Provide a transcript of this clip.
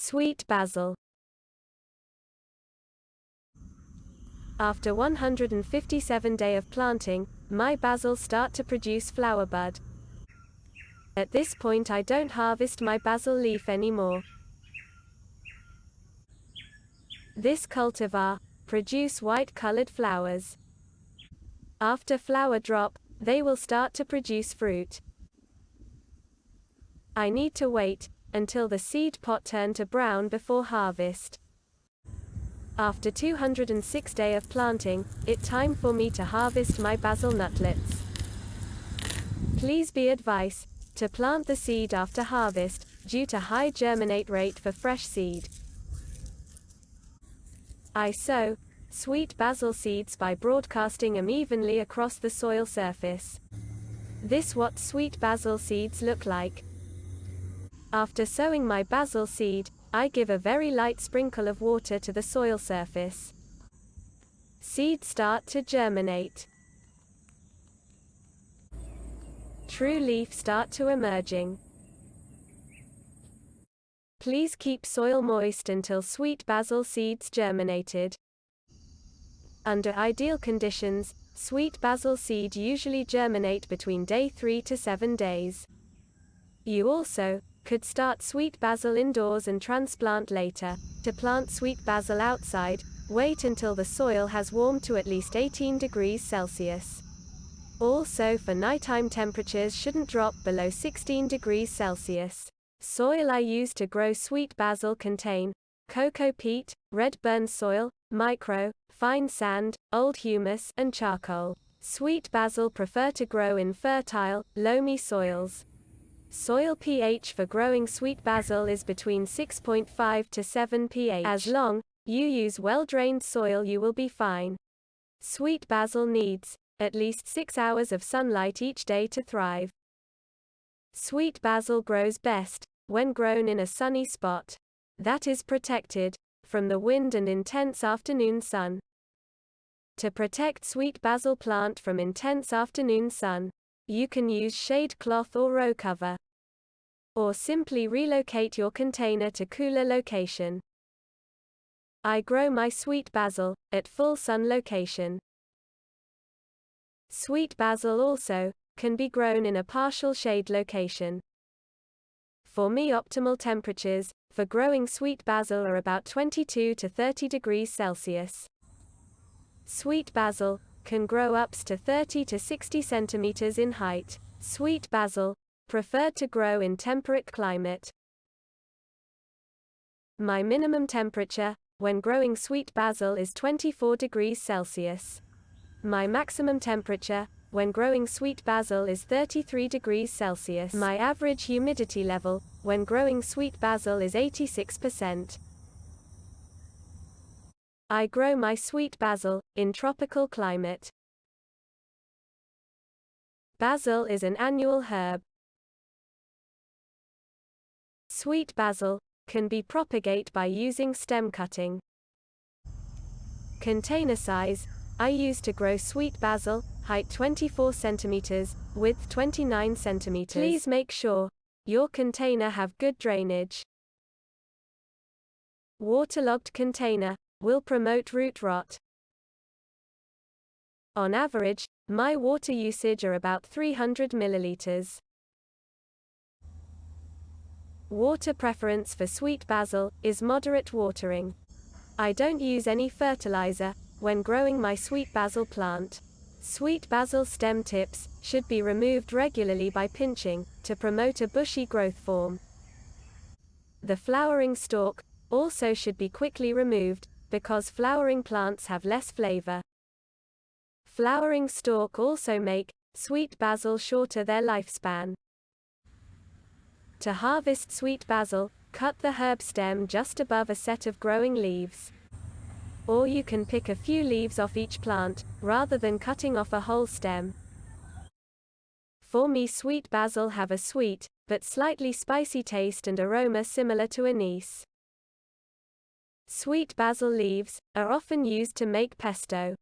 Sweet basil. After 157 days of planting, my basil start to produce flower bud. At this point I don't harvest my basil leaf anymore. This cultivar produce white-colored flowers. After flower drop, they will start to produce fruit. I need to wait until the seed pod turn to brown before harvest. After 206 days of planting, it's time for me to harvest my basil nutlets. Please be advised to plant the seed after harvest, due to high germinate rate for fresh seed. I sow sweet basil seeds by broadcasting them evenly across the soil surface. This what sweet basil seeds look like. After sowing my basil seed, I give a very light sprinkle of water to the soil surface. Seeds start to germinate. True leaf start to emerging. Please keep soil moist until sweet basil seeds germinated. Under ideal conditions, sweet basil seed usually germinate between day 3 to 7 days. You also could start sweet basil indoors and transplant later. To plant sweet basil outside, wait until the soil has warmed to at least 18 degrees Celsius. Also, for nighttime temperatures shouldn't drop below 16 degrees Celsius. Soil I use to grow sweet basil contain cocoa peat, red burn soil, micro, fine sand, old humus, and charcoal. Sweet basil prefer to grow in fertile, loamy soils. Soil pH for growing sweet basil is between 6.5 to 7 pH. As long you use well-drained soil, you will be fine. Sweet basil needs at least 6 hours of sunlight each day to thrive. Sweet basil grows best when grown in a sunny spot that is protected from the wind and intense afternoon sun. To protect sweet basil plant from intense afternoon sun, you can use shade cloth or row cover, or simply relocate your container to cooler location. I grow my sweet basil at full sun location. Sweet basil also can be grown in a partial shade location. For me, optimal temperatures for growing sweet basil are about 22 to 30 degrees Celsius. Sweet basil can grow up to 30 to 60 centimeters in height. Sweet basil preferred to grow in temperate climate. My minimum temperature when growing sweet basil is 24 degrees Celsius. My maximum temperature when growing sweet basil is 33 degrees Celsius. My average humidity level when growing sweet basil is 86%. I grow my sweet basil in tropical climate. Basil is an annual herb. Sweet basil can be propagated by using stem cutting. Container size I use to grow sweet basil, height 24 centimeters, width 29 centimeters. Please make sure your container have good drainage. Waterlogged container will promote root rot. On average, my water usage are about 300 milliliters. Water preference for sweet basil is moderate watering. I don't use any fertilizer when growing my sweet basil plant. Sweet basil stem tips should be removed regularly by pinching to promote a bushy growth form. The flowering stalk also should be quickly removed because flowering plants have less flavor. Flowering stalk also make sweet basil shorter their lifespan. To harvest sweet basil, cut the herb stem just above a set of growing leaves. Or you can pick a few leaves off each plant, rather than cutting off a whole stem. For me, sweet basil have a sweet, but slightly spicy taste and aroma similar to anise. Sweet basil leaves are often used to make pesto.